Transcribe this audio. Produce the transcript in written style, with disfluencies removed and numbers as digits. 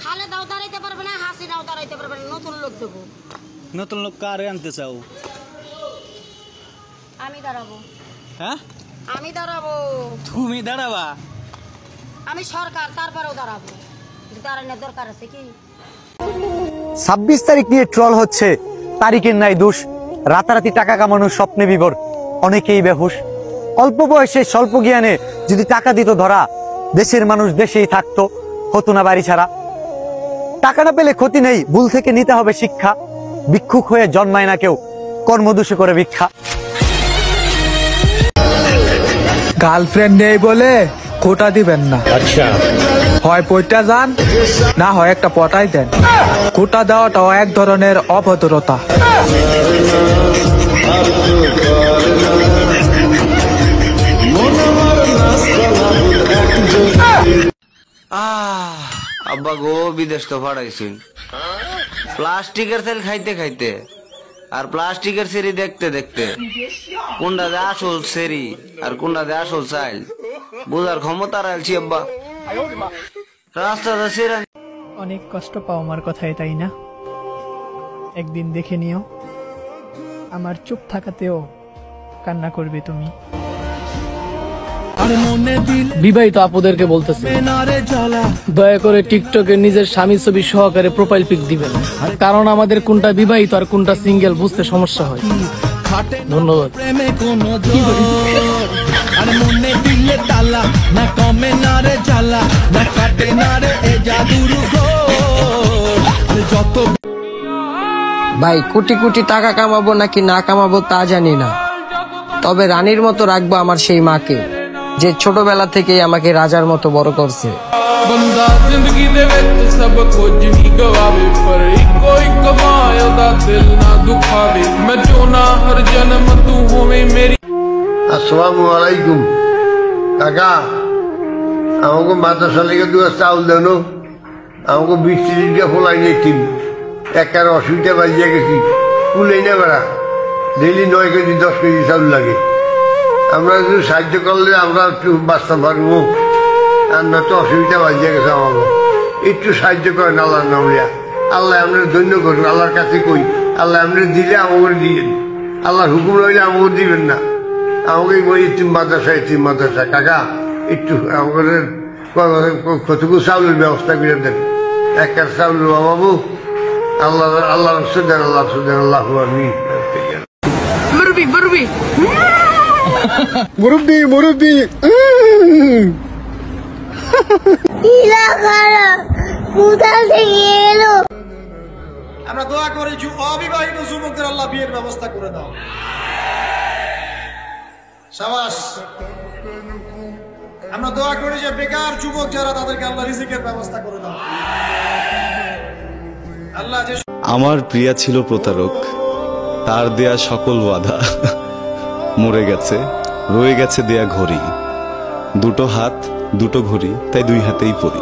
খালেদাও দাঁড়াইতে পারবে না, হাসিনাও দাঁড়াইতে পারবে না, নতুন লোক দেবো। নতুন লোক কারে আনতে চাও? আমি দাঁড়াবো। হ্যাঁ, আমি দাঁড়াবো। তুমি দাঁড়াবা? আমি সরকার, তারপরেও দাঁড়াবো। দাঁড়ানোর দরকার আছে কি? 26 তারিখ নিয়ে ট্রল হচ্ছে, তারিখের নাই দোষ, রাতারাতি টাকা কামানোর স্বপ্নে বিভোর অনেকেই বেহুশ। অল্প বয়সে স্বল্প জ্ঞানে যদি টাকা দিত ধরা, দেশের মানুষ দেশেই থাকতো, হতো না বাড়ি ছাড়া। টাকা না পেলে ক্ষতি নেই, ভুল থেকে নিতে হবে শিক্ষা। ভিক্ষুক হয়ে জন্মায় না কেউ, কর্মদোষে করে ভিক্ষা। গার্লফ্রেন্ড নেই বলে কোটা দিবেন না। আচ্ছা, হয় পয়টা যান, না হয় একটা পটাই দেন। কোটা দেওয়াটাও এক ধরনের অভদ্রতা। আব্বা গো, বিদেশ তো ফাড়াইছেন প্লাস্টিকের তেল খাইতে খাইতে আর প্লাস্টিকের সেরি দেখতে দেখতে কোনটা দে আসল সেরি আর কোনটা দে আসল চাইল বোঝার ক্ষমতা রাখছি আব্বা। রাস্তাটা সেরা অনেক কষ্ট পাও আমার কথায়, তাই না? একদিন দেখে নিও, আমার চুপ থাকাতেও কান্না করবে তুমি। বিবাহিত আপুদেরকে বলতেছে, দয়া করে টিকটকে নিজের স্বামী ছবি সহকারে প্রোফাইল পিক দিবেন, কারণ আমাদের কোনটা বিবাহিত আর কোনটা সিঙ্গেল বুঝতে সমস্যা হয়। ধন্যবাদ। ভাই, কোটি কোটি টাকা কামাবো নাকি না কামাবো তা জানি না, তবে রানীর মতো রাখবো আমার সেই মাকে, যে ছোটবেলা থেকেই আমাকে রাজার মতো বড় করছে। আসসালামু আলাইকুম কাকা, আমাকে মাদ্রাসা লেগে 2 চাউল দেন, আমাকে 20-30 টাকা ফলাই নিয়েছিন, একার অসুবিধা বাজিয়ে গেছি, কুলেই না বেড়া, ডেইলি 9 কেজি 10 কেজি চাউল লাগে। আমরা একটু সাহায্য করলে আমরা একটু বাঁচতে পারবো, আর নয়তো অসুবিধা বাজিয়ে গেছে আমাকে। একটু সাহায্য করেন আল্লাহর নাম লিয়া, আল্লাহ আমরা ধন্য করুন। আল্লাহর কাছে কই, আল্লাহ আমরা দিলে আমাকে দিয়েন, আল্লাহর হুকুম রইলে আমাকে দিবেন না। আমাকে বই ইতিম মাদ্রাসা কাকা, একটু আমাদের কতটুকু চাউলের ব্যবস্থা করে দেন, একার চাউল বাবু। আল্লাহ আল্লাহ সুদেন, আল্লাহ সুদেন, আল্লাহ আমিন। মুরব্বি মুরব্বি মুরব্বি মুরব্বি আমরা দোয়া করি অবিবাহিত যুবকদের আল্লাহ বিয়ের ব্যবস্থা করে দাও। শাবাশ। আমরা দোয়া করি যে বেকার যুবক যারা, তাদেরকে আল্লাহ রিজিকের ব্যবস্থা করে দাও। আল্লাহ যে আমার প্রিয়া ছিল প্রতারক, তার দেয়া সকল ওয়াদা মরে গেছে, রয়ে গেছে দেয়া ঘড়ি। দুটো হাত দুটো ঘড়ি, তাই 2 হাতেই পড়ি।